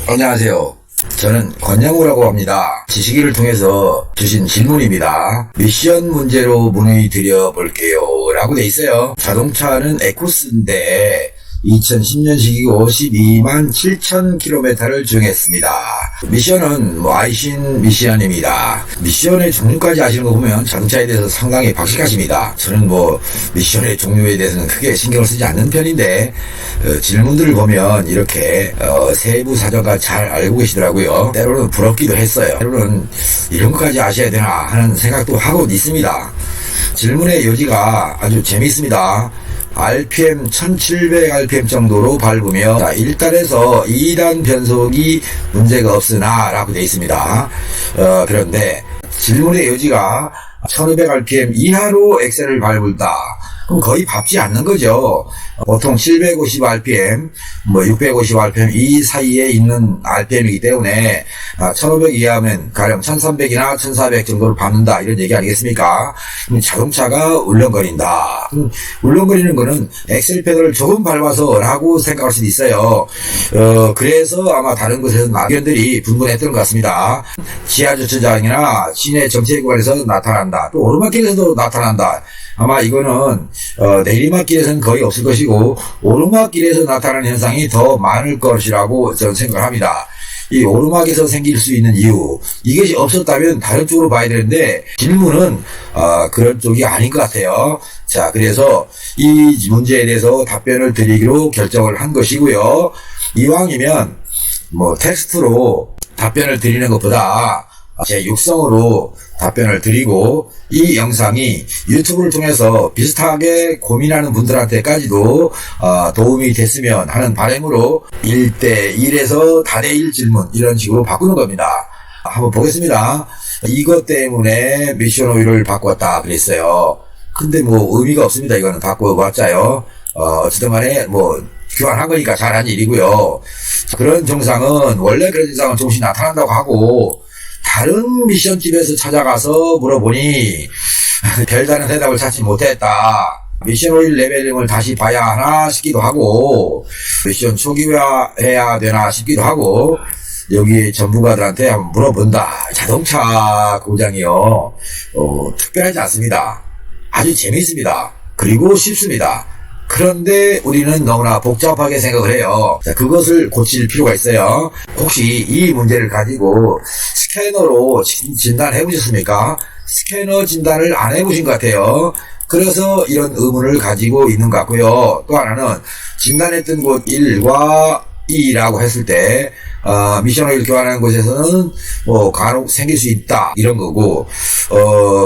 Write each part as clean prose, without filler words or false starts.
안녕하세요. 저는 권영우라고 합니다. 지식인을 통해서 주신 질문입니다. 미션 문제로 문의 드려볼게요 라고 돼 있어요. 자동차는 에코스인데 2010년식이고 12만 7,000km를 주행했습니다. 미션은 아이신 미션입니다. 미션의 종류까지 아시는 거 보면 자동차에 대해서 상당히 박식하십니다. 저는 미션의 종류에 대해서는 크게 신경을 쓰지 않는 편인데 질문들을 보면 이렇게 세부 사정과 잘 알고 계시더라고요. 때로는 부럽기도 했어요. 때로는 이런 것까지 아셔야 되나 하는 생각도 하고 있습니다. 질문의 요지가 아주 재미있습니다. RPM 1700rpm 정도로 밟으며 1단에서 2단 변속이 문제가 없으나 라고 되어 있습니다. 그런데 질문의 요지가 1500rpm 이하로 엑셀을 밟을다. 그럼 거의 밟지 않는 거죠. 보통 750rpm, 650rpm 이 사이에 있는 rpm이기 때문에 1500 이하면 가령 1300이나 1400 정도를 밟는다 이런 얘기 아니겠습니까? 자동차가 울렁거린다. 울렁거리는 거는 엑셀 페달을 조금 밟아서 라고 생각할 수도 있어요. 그래서 아마 다른 곳에서 낙견들이 분분했던 것 같습니다. 지하주차장이나 시내 정체구간에서 나타난다. 또 오르막길에서도 나타난다. 아마 이거는 내리막길에서는 거의 없을 것이고 오르막길에서 나타나는 현상이 더 많을 것이라고 저는 생각합니다. 이 오르막에서 생길 수 있는 이유, 이것이 없었다면 다른 쪽으로 봐야 되는데 질문은 그런 쪽이 아닌 것 같아요. 자, 그래서 이 문제에 대해서 답변을 드리기로 결정을 한 것이고요. 이왕이면 텍스트로 답변을 드리는 것보다 제 육성으로 답변을 드리고 이 영상이 유튜브를 통해서 비슷하게 고민하는 분들한테까지도 도움이 됐으면 하는 바람으로 1대1에서 다대1 질문 이런 식으로 바꾸는 겁니다. 한번 보겠습니다. 이것 때문에 미션 오일을 바꿨다 그랬어요. 근데 의미가 없습니다. 이거는 바꿔봤자요. 어쨌든 간에 교환한 거니까 잘한 일이고요. 그런 증상은 원래 그런 증상은 조금씩 나타난다고 하고 다른 미션집에서 찾아가서 물어보니 별다른 대답을 찾지 못했다. 미션 오일 레벨링을 다시 봐야 하나 싶기도 하고 미션 초기화해야 되나 싶기도 하고 여기 전문가들한테 한번 물어본다. 자동차 고장이요. 특별하지 않습니다. 아주 재미있습니다. 그리고 쉽습니다. 그런데 우리는 너무나 복잡하게 생각을 해요. 자, 그것을 고칠 필요가 있어요. 혹시 이 문제를 가지고 스캐너로 진단해 보셨습니까? 스캐너 진단을 안 해보신 것 같아요. 그래서 이런 의문을 가지고 있는 것 같고요. 또 하나는 진단했던 곳 1과 2라고 했을 때 미션 오일 교환하는 곳에서는 간혹 생길 수 있다 이런 거고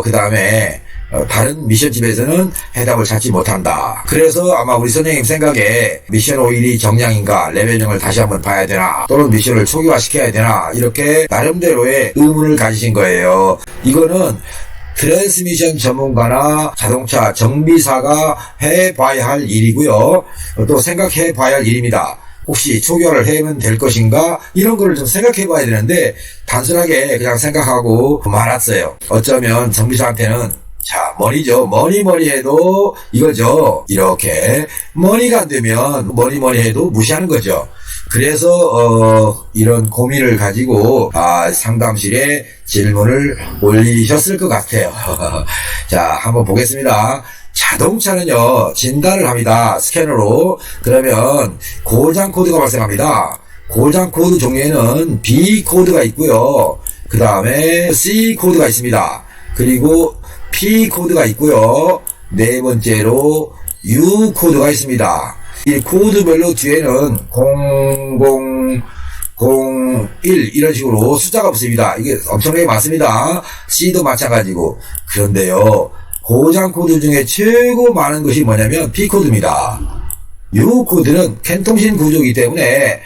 그 다음에 다른 미션집에서는 해답을 찾지 못한다. 그래서 아마 우리 선생님 생각에 미션 오일이 정량인가 레벨링을 다시 한번 봐야 되나 또는 미션을 초기화시켜야 되나 이렇게 나름대로의 의문을 가지신 거예요. 이거는 트랜스미션 전문가나 자동차 정비사가 해봐야 할 일이고요. 또 생각해봐야 할 일입니다. 혹시 초기화를 해면 될 것인가 이런 거를 좀 생각해 봐야 되는데 단순하게 그냥 생각하고 말았어요. 어쩌면 정비사한테는 자, 머니죠. 머니 해도 이거죠. 이렇게 머니가 안 되면 머니 해도 무시하는 거죠. 그래서 이런 고민을 가지고 상담실에 질문을 올리셨을 것 같아요. 자, 한번 보겠습니다. 자동차는요 진단을 합니다. 스캐너로. 그러면 고장 코드가 발생합니다. 고장 코드 종류에는 B 코드가 있고요. 그 다음에 C 코드가 있습니다. 그리고 P 코드가 있고요. 네 번째로 U 코드가 있습니다. 이 코드별로 뒤에는 0001 이런 식으로 숫자가 없습니다. 이게 엄청나게 많습니다. C도 마찬가지고. 그런데요 고장 코드 중에 최고 많은 것이 뭐냐면 P 코드입니다. U 코드는 캔통신 구조이기 때문에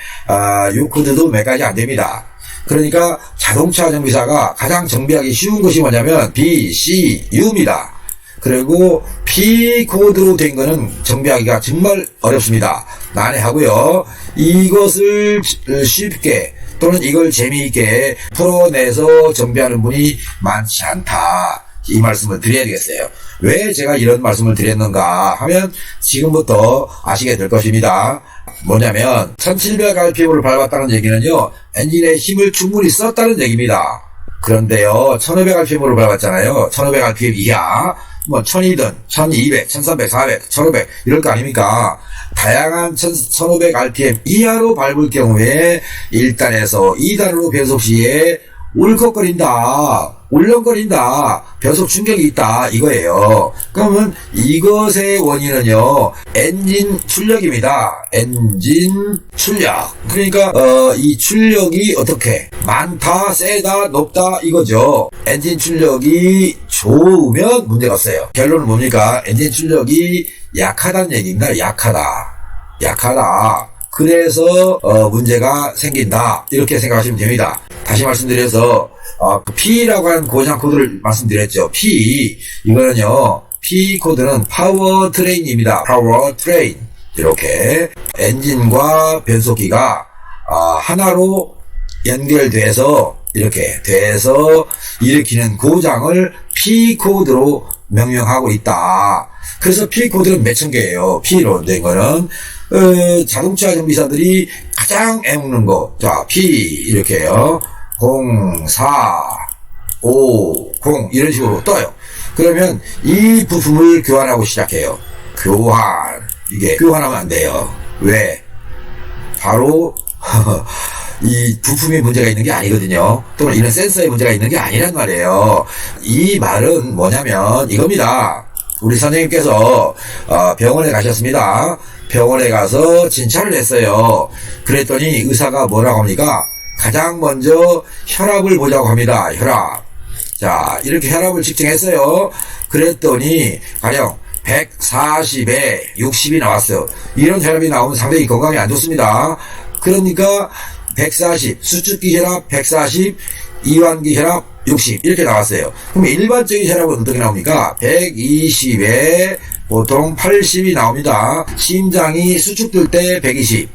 U 코드도 몇 가지 안 됩니다. 그러니까 자동차 정비사가 가장 정비하기 쉬운 것이 뭐냐면 B, C, U입니다. 그리고 P 코드로 된 거는 정비하기가 정말 어렵습니다. 난해하고요. 이것을 쉽게 또는 이걸 재미있게 풀어내서 정비하는 분이 많지 않다. 이 말씀을 드려야 되겠어요. 왜 제가 이런 말씀을 드렸는가 하면 지금부터 아시게 될 것입니다. 뭐냐면 1700rpm을 밟았다는 얘기는요, 엔진의 힘을 충분히 썼다는 얘기입니다. 그런데요, 1500rpm으로 밟았잖아요. 1500rpm 이하, 뭐 1000이든 1200, 1300, 400, 1500 이럴 거 아닙니까? 다양한 1500rpm 이하로 밟을 경우에 1단에서 2단으로 변속 시에 울컥거린다, 울렁거린다, 변속 충격이 있다 이거예요. 그러면 이것의 원인은요, 엔진 출력입니다. 엔진 출력. 그러니까 이 출력이 어떻게 많다, 세다, 높다 이거죠. 엔진 출력이 좋으면 문제가 없어요. 결론은 뭡니까? 엔진 출력이 약하다는 얘기입니다. 약하다. 그래서 문제가 생긴다 이렇게 생각하시면 됩니다. 다시 말씀드려서 P라고 하는 고장 코드를 말씀드렸죠. P 이거는요, P 코드는 파워 트레인입니다. 파워 트레인. 이렇게 엔진과 변속기가 하나로 연결돼서 이렇게 돼서 일으키는 고장을 P 코드로 명명하고 있다. 그래서 P 코드는 몇천 개예요. P로 된 거는 자동차 정비사들이 가장 애먹는 거. 자, P 이렇게요. 0, 4, 5, 0 이런 식으로 떠요. 그러면 이 부품을 교환하고 시작해요. 이게 교환하면 안 돼요. 왜? 바로 이 부품에 문제가 있는 게 아니거든요. 또는 이런 센서에 문제가 있는 게 아니란 말이에요. 이 말은 뭐냐면 이겁니다. 우리 선생님께서 병원에 가셨습니다. 병원에 가서 진찰을 했어요. 그랬더니 의사가 뭐라고 합니까? 가장 먼저 혈압을 보자고 합니다. 혈압. 자, 이렇게 혈압을 측정했어요. 그랬더니 가령 140에 60이 나왔어요. 이런 혈압이 나오면 상당히 건강에 안 좋습니다. 그러니까 140, 수축기 혈압 140, 이완기 혈압 60 이렇게 나왔어요. 그럼 일반적인 혈압은 어떻게 나옵니까? 120에 보통 80이 나옵니다. 심장이 수축될 때 120,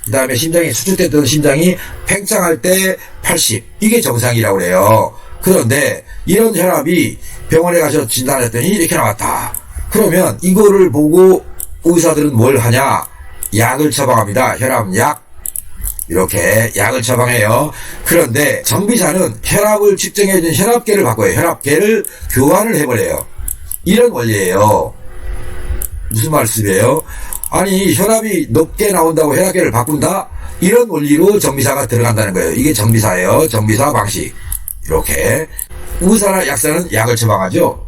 그 다음에 심장이 수축됐던 심장이 팽창할 때 80, 이게 정상이라고 그래요. 그런데 이런 혈압이 병원에 가서 진단했더니 이렇게 나왔다. 그러면 이거를 보고 의사들은 뭘 하냐? 약을 처방합니다. 혈압약. 이렇게 약을 처방해요. 그런데 정비사는 혈압을 측정해준 혈압계를 바꿔요. 혈압계를 교환을 해버려요. 이런 원리예요. 무슨 말씀이에요? 아니, 혈압이 높게 나온다고 혈압계를 바꾼다? 이런 원리로 정비사가 들어간다는 거예요. 이게 정비사예요. 정비사 방식. 이렇게. 의사나 약사는 약을 처방하죠.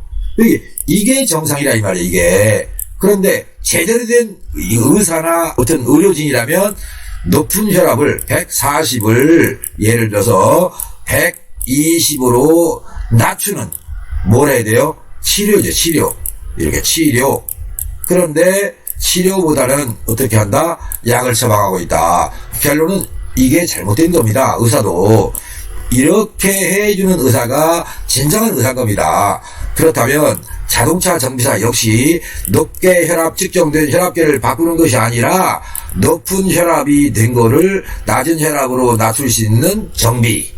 이게 정상이라 이 말이에요. 이게. 그런데 제대로 된 의사나 어떤 의료진이라면 높은 혈압을 140을 예를 들어서 120으로 낮추는 뭘 해야 돼요? 치료죠. 치료. 이렇게 치료. 그런데 치료보다는 어떻게 한다? 약을 처방하고 있다. 결론은 이게 잘못된 겁니다. 의사도. 이렇게 해주는 의사가 진정한 의사인 겁니다. 그렇다면 자동차 정비사 역시 높게 혈압 측정된 혈압계를 바꾸는 것이 아니라 높은 혈압이 된 거를 낮은 혈압으로 낮출 수 있는 정비.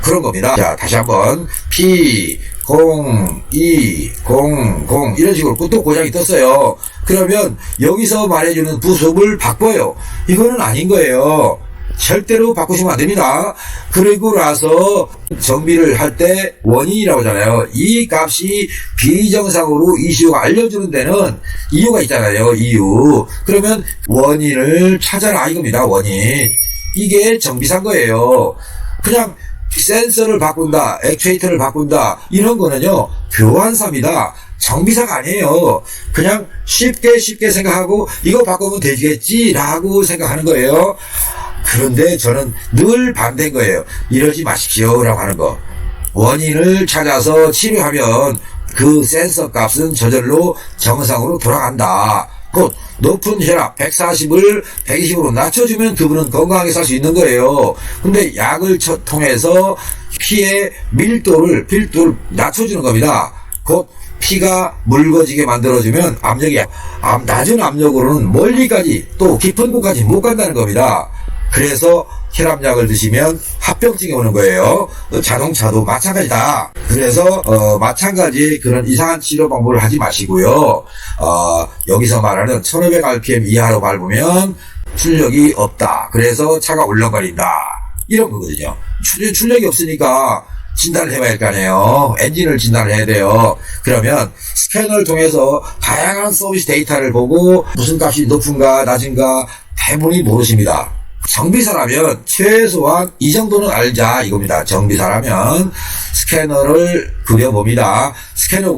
그런 겁니다. 자, 다시 한번 P 0, 2, 0, 0 이런 식으로 또 고장이 떴어요. 그러면 여기서 말해주는 부속을 바꿔요. 이거는 아닌 거예요. 절대로 바꾸시면 안 됩니다. 그리고 나서 정비를 할 때 원인이라고 하잖아요. 이 값이 비정상으로 ECU가 알려주는 데는 이유가 있잖아요. 이유. 그러면 원인을 찾아라 이겁니다. 원인. 이게 정비사인 거예요. 그냥 센서를 바꾼다, 액추에이터를 바꾼다 이런 거는요 교환사입니다. 정비사가 아니에요. 그냥 쉽게 생각하고 이거 바꾸면 되겠지라고 생각하는 거예요. 그런데 저는 늘 반대인 거예요. 이러지 마십시오 라고 하는 거. 원인을 찾아서 치료하면 그 센서 값은 저절로 정상으로 돌아간다. 곧 높은 혈압 140을 120으로 낮춰주면 그분은 건강하게 살 수 있는 거예요. 근데 약을 통해서 피의 밀도를 낮춰주는 겁니다. 곧 피가 묽어지게 만들어주면 압력이 낮은 압력으로는 멀리까지 또 깊은 곳까지 못 간다는 겁니다. 그래서 혈압약을 드시면 합병증이 오는 거예요. 자동차도 마찬가지다. 그래서 마찬가지 그런 이상한 치료 방법을 하지 마시고요. 여기서 말하는 1500rpm 이하로 밟으면 출력이 없다. 그래서 차가 울렁거린다. 이런 거거든요. 출력이 없으니까 진단을 해봐야 할 거 아니에요. 엔진을 진단을 해야 돼요. 그러면 스캐너를 통해서 다양한 서비스 데이터를 보고 무슨 값이 높은가 낮은가 대부분이 모르십니다. 정비사라면 최소한 이 정도는 알자 이겁니다. 정비사라면 스캐너를 그려봅니다.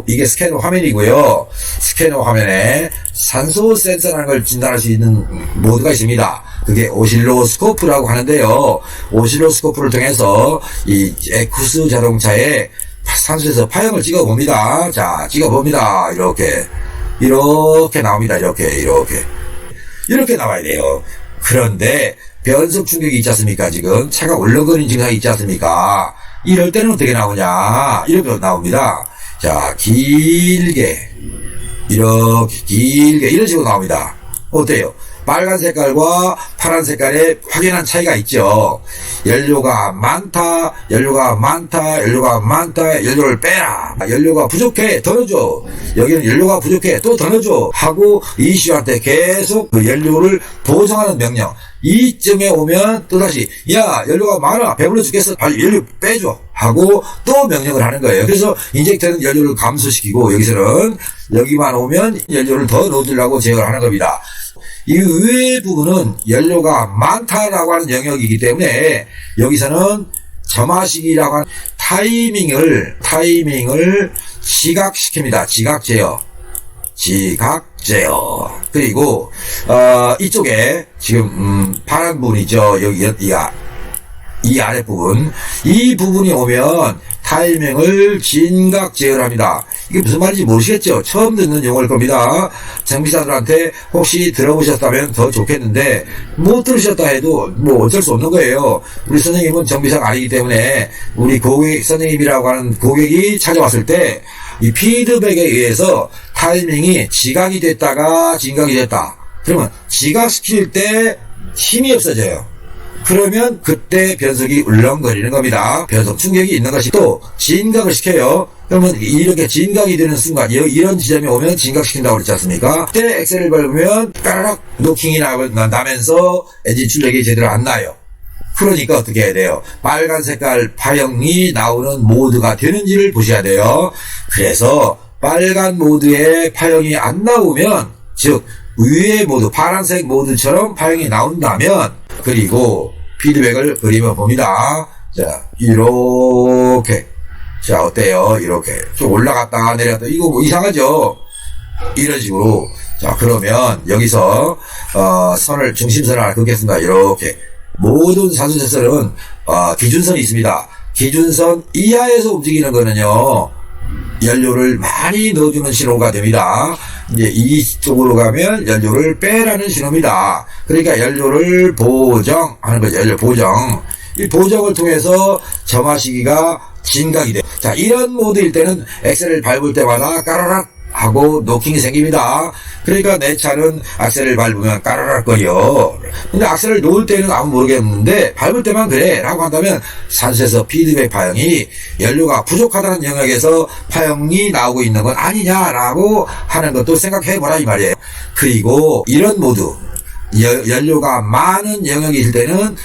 이게 스캐너 화면이고요. 스캐너 화면에 산소 센서라는 걸 진단할 수 있는 모드가 있습니다. 그게 오실로스코프라고 하는데요. 오실로스코프를 통해서 이 에쿠스 자동차의 산소에서 파형을 찍어봅니다. 자, 찍어봅니다. 이렇게 나옵니다. 이렇게 나와야 돼요. 그런데 변속 충격이 있지 않습니까? 지금 차가 울렁거리는 증상이 있지 않습니까? 이럴 때는 어떻게 나오냐? 이렇게 나옵니다. 자, 길게 이런 식으로 나옵니다. 어때요? 빨간 색깔과 파란 색깔에 확연한 차이가 있죠. 연료가 많다, 연료를 빼라. 연료가 부족해, 더 넣어줘. 여기는 연료가 부족해, 또 더 넣어줘. 하고 ECU한테 계속 그 연료를 보정하는 명령. 이쯤에 오면 또다시 야, 연료가 많아, 배불러 죽겠어, 빨리 연료 빼줘 하고 또 명령을 하는 거예요. 그래서 인젝터는 연료를 감소시키고 여기만 오면 연료를 더 넣어주려고 제어를 하는 겁니다. 이 의외의 부분은 연료가 많다라고 하는 영역이기 때문에 여기서는 점화시기라고 하는 타이밍을 지각시킵니다. 지각 제어. 그리고 이쪽에 지금 파란 부분 있죠. 이 아랫부분, 이 부분이 오면 타이밍을 진각 제어를 합니다. 이게 무슨 말인지 모르시겠죠? 처음 듣는 용어일 겁니다. 정비사들한테 혹시 들어보셨다면 더 좋겠는데 못 들으셨다 해도 뭐 어쩔 수 없는 거예요. 우리 선생님은 정비사가 아니기 때문에 우리 선생님이라고 하는 고객이 찾아왔을 때 이 피드백에 의해서 타이밍이 지각이 됐다가 진각이 됐다. 그러면 지각시킬 때 힘이 없어져요. 그러면 그때 변속이 울렁거리는 겁니다. 변속 충격이 있는 것이 또 진각을 시켜요. 그러면 이렇게 진각이 되는 순간 이런 지점에 오면 진각시킨다고 그랬지 않습니까? 그때 엑셀을 밟으면 까라락 노킹이 나면서 엔진 출력이 제대로 안 나요. 그러니까 어떻게 해야 돼요? 빨간 색깔 파형이 나오는 모드가 되는지를 보셔야 돼요. 그래서 빨간 모드에 파형이 안 나오면, 즉 위의 모드, 파란색 모드처럼 파형이 나온다면, 그리고 피드백을 그리며 봅니다. 자, 이렇게. 자, 어때요? 이렇게. 좀 올라갔다가 내려갔다. 이거 뭐 이상하죠? 이런 식으로. 자, 그러면 여기서, 중심선을 하나 긋겠습니다. 이렇게. 모든 산소 센서는, 기준선이 있습니다. 기준선 이하에서 움직이는 거는요, 연료를 많이 넣어주는 신호가 됩니다. 이제 이쪽으로 가면 연료를 빼라는 신호입니다. 그러니까 연료를 보정하는 거죠. 연료 보정. 이 보정을 통해서 점화시기가 진각이 돼요. 자, 이런 모드일 때는 엑셀을 밟을 때마다 까라락 하고 노킹이 생깁니다. 그러니까 내 차는 악셀을 밟으면 까라락 거려. 근데 악셀을 놓을 때는 아무 모르겠는데 밟을 때만 그래 라고 한다면 산소에서 피드백 파형이 연료가 부족하다는 영역에서 파형이 나오고 있는 건 아니냐라고 하는 것도 생각해 보라 이 말이에요. 그리고 이런 모드, 연료가 많은 영역일 때는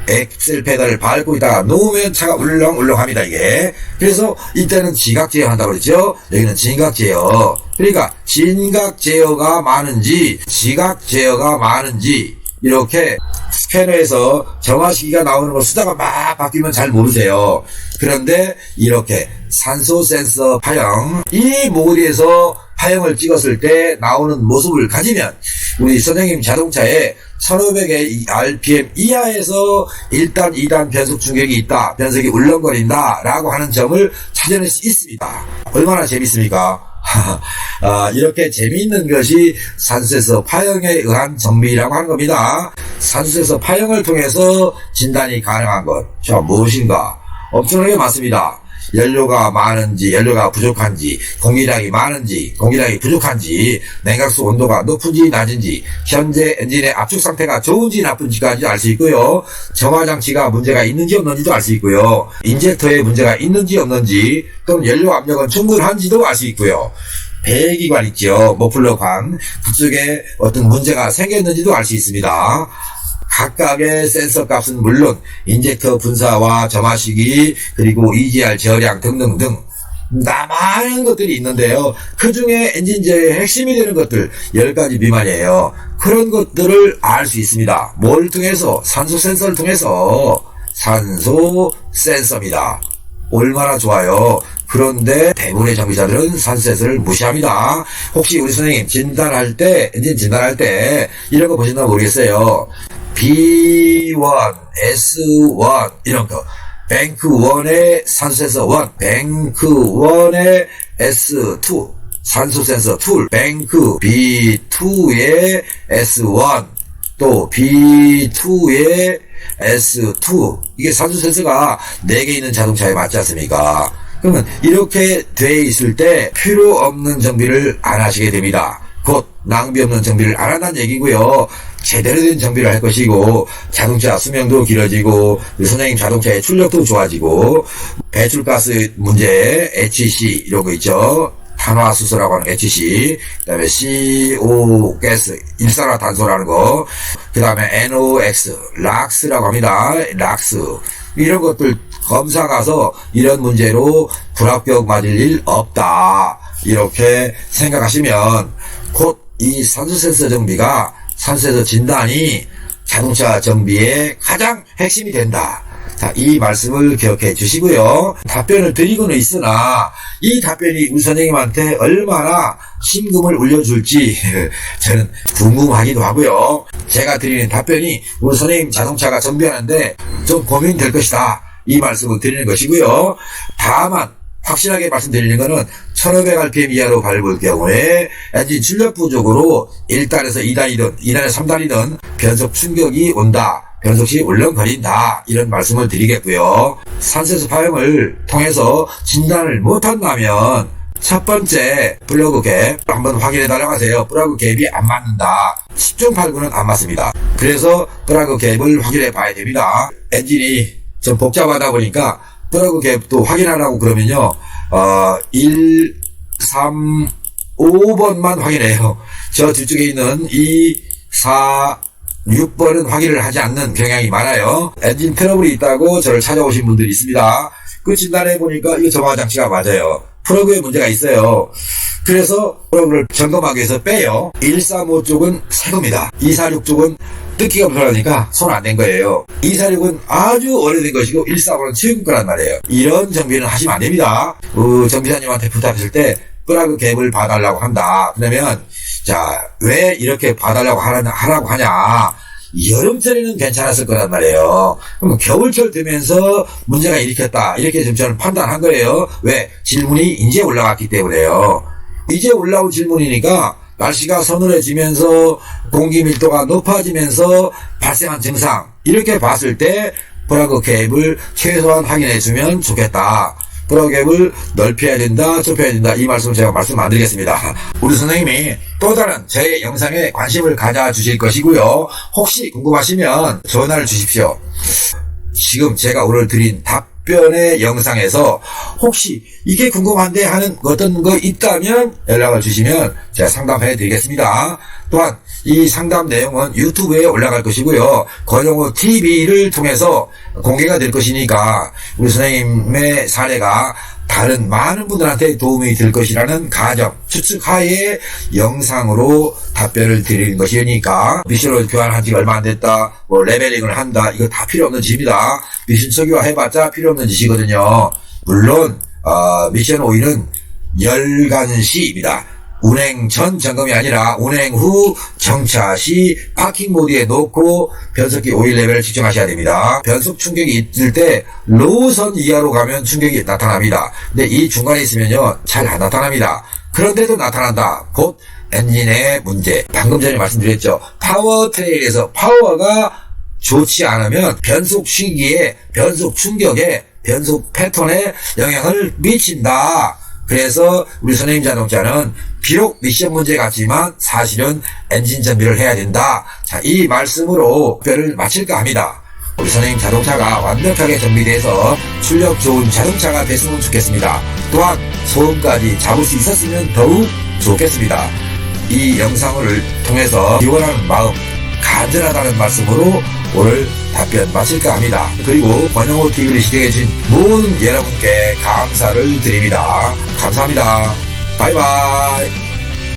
엑셀 페달을 밟고 있다가 놓으면 차가 울렁울렁합니다, 이게. 그래서 이때는 지각 제어한다고 그랬죠? 여기는 진각 제어. 그러니까 진각 제어가 많은지 지각 제어가 많은지 이렇게 스캐너에서 점화시기가 나오는 걸 수다가 막 바뀌면 잘 모르세요. 그런데 이렇게 산소 센서 파형, 이 모드에서 파형을 찍었을 때 나오는 모습을 가지면 우리 선생님 자동차에 1500의 rpm 이하에서 1단, 2단 변속 충격이 있다, 변속이 울렁거린다 라고 하는 점을 찾아낼 수 있습니다. 얼마나 재밌습니까? 이렇게 재미있는 것이 산소에서 파형에 의한 정비라고 하는 겁니다. 산소에서 파형을 통해서 진단이 가능한 것, 자, 무엇인가? 엄청나게 많습니다. 연료가 많은지 연료가 부족한지, 공기량이 많은지 공기량이 부족한지, 냉각수 온도가 높은지 낮은지, 현재 엔진의 압축 상태가 좋은지 나쁜지까지 알 수 있고요. 정화장치가 문제가 있는지 없는지도 알 수 있고요. 인젝터에 문제가 있는지 없는지, 또는 연료 압력은 충분한지도 알 수 있고요. 배기관 있죠. 머플러관. 그쪽에 어떤 문제가 생겼는지도 알 수 있습니다. 각각의 센서 값은 물론 인젝터 분사와 점화 시기, 그리고 EGR 저량 등등등 많은 것들이 있는데요. 그 중에 엔진 제어의 핵심이 되는 것들 10가지 미만이에요. 그런 것들을 알 수 있습니다. 뭘 통해서? 산소 센서를 통해서. 산소 센서입니다. 얼마나 좋아요. 그런데 대부분의 정비사들은 산소 센서를 무시합니다. 혹시 우리 선생님 진단할 때, 엔진 진단할 때 이런 거 보셨나 모르겠어요. B1, S1 이런 거, 뱅크 1의 산소 센서 1, 뱅크 1의 S2 산소 센서 툴, 뱅크 B2의 S1, 또 B2의 S2, 이게 산소 센서가 4개 있는 자동차에 맞지 않습니까? 그러면 이렇게 돼 있을 때 필요 없는 정비를 안 하시게 됩니다. 곧 낭비 없는 정비를 안 한다는 얘기고요. 제대로 된 정비를 할 것이고, 자동차 수명도 길어지고, 선생님 자동차의 출력도 좋아지고, 배출가스 문제, HC 이런 거 있죠. 탄화수소라고 하는 HC, 그 다음에 CO 가스, 일산화탄소라는 거, 그 다음에 NOx, 락스라고 합니다. 락스. 이런 것들 검사 가서 이런 문제로 불합격 맞을 일 없다, 이렇게 생각하시면 곧 이 산소 센서 정비가, 산소 센서 진단이 자동차 정비의 가장 핵심이 된다. 자, 이 말씀을 기억해 주시고요. 답변을 드리고는 있으나 이 답변이 우리 선생님한테 얼마나 심금을 울려줄지 저는 궁금하기도 하고요. 제가 드리는 답변이 우리 선생님 자동차가 정비하는데 좀 고민될 것이다, 이 말씀을 드리는 것이고요. 다만 확실하게 말씀드리는 것은 1500rpm 이하로 밟을 경우에 엔진 출력 부족으로 1단에서 2단이든 2단에서 3단이든 변속 충격이 온다, 변속시 울렁거린다, 이런 말씀을 드리겠고요. 산소센서 파형을 통해서 진단을 못한다면 첫 번째 플러그 갭 한번 확인해 달라고 하세요. 플러그 갭이 안 맞는다. 10중 8구는 안 맞습니다. 그래서 플러그 갭을 확인해 봐야 됩니다. 엔진이 좀 복잡하다 보니까 플러그 갭도 확인하라고 그러면요, 1, 3, 5번만 확인해요. 저 뒤쪽에 있는 2, 4, 6번은 확인을 하지 않는 경향이 많아요. 엔진 트러블이 있다고 저를 찾아오신 분들이 있습니다. 그 진단해 보니까 이거 점화 장치가 맞아요. 플러그에 문제가 있어요. 그래서 플러그를 점검하기 위해서 빼요. 135 쪽은 새 겁니다. 246 쪽은 뜯기가 불편하니까 손 안 댄 거예요. 246은 아주 오래된 것이고 135는 최근 거란 말이에요. 이런 정비는 하시면 안 됩니다. 정비사님한테 부탁했을 때 플러그 갭을 봐달라고 한다. 그러면 자, 왜 이렇게 봐달라고 하라고 하냐? 여름철에는 괜찮았을 거란 말이에요. 그럼 겨울철 되면서 문제가 일으켰다, 이렇게 지금 저는 판단한 거예요. 왜? 질문이 이제 올라갔기 때문에요. 이제 올라온 질문이니까 날씨가 서늘해지면서 공기 밀도가 높아지면서 발생한 증상, 이렇게 봤을 때 플러그 갭을 최소한 확인해 주면 좋겠다. 플러그 갭을 넓혀야 된다, 좁혀야 된다, 이 말씀을 제가 말씀 안 드리겠습니다. 우리 선생님이 또 다른 제 영상에 관심을 가져주실 것이고요. 혹시 궁금하시면 전화를 주십시오. 지금 제가 오늘 드린 답변의 영상에서 혹시 이게 궁금한데 하는 어떤 거 있다면 연락을 주시면 제가 상담해 드리겠습니다. 또한 이 상담 내용은 유튜브에 올라갈 것이고요. 권영우 TV를 통해서 공개가 될 것이니까 우리 선생님의 사례가 다른 많은 분들한테 도움이 될 것이라는 가정, 추측하에 영상으로 답변을 드리는 것이니까, 미션을 교환한 지 얼마 안 됐다, 뭐 레벨링을 한다, 이거 다 필요 없는 짓입니다. 미션 초기화 해봤자 필요 없는 짓이거든요. 물론 미션 오일은 열간시입니다. 운행 전 점검이 아니라 운행 후 정차 시 파킹 모드에 놓고 변속기 오일 레벨을 측정하셔야 됩니다. 변속 충격이 있을 때 로우선 이하로 가면 충격이 나타납니다. 근데 이 중간에 있으면요, 잘 안 나타납니다. 그런데도 나타난다. 곧 엔진의 문제. 방금 전에 말씀드렸죠. 파워트레인에서 파워가 좋지 않으면 변속 시기에 변속 충격에 변속 패턴에 영향을 미친다. 그래서 우리 선생님 자동차는 비록 미션 문제 같지만 사실은 엔진 정비를 해야 된다. 자, 이 말씀으로 표를 마칠까 합니다. 우리 선생님 자동차가 완벽하게 정비돼서 출력 좋은 자동차가 됐으면 좋겠습니다. 또한 소음까지 잡을 수 있었으면 더욱 좋겠습니다. 이 영상을 통해서 기원하는 마음 간절하다는 말씀으로 오늘 답변 마칠까 합니다. 그리고 권영호TV를 시청해주신 모든 여러분께 감사를 드립니다. 감사합니다. 바이바이.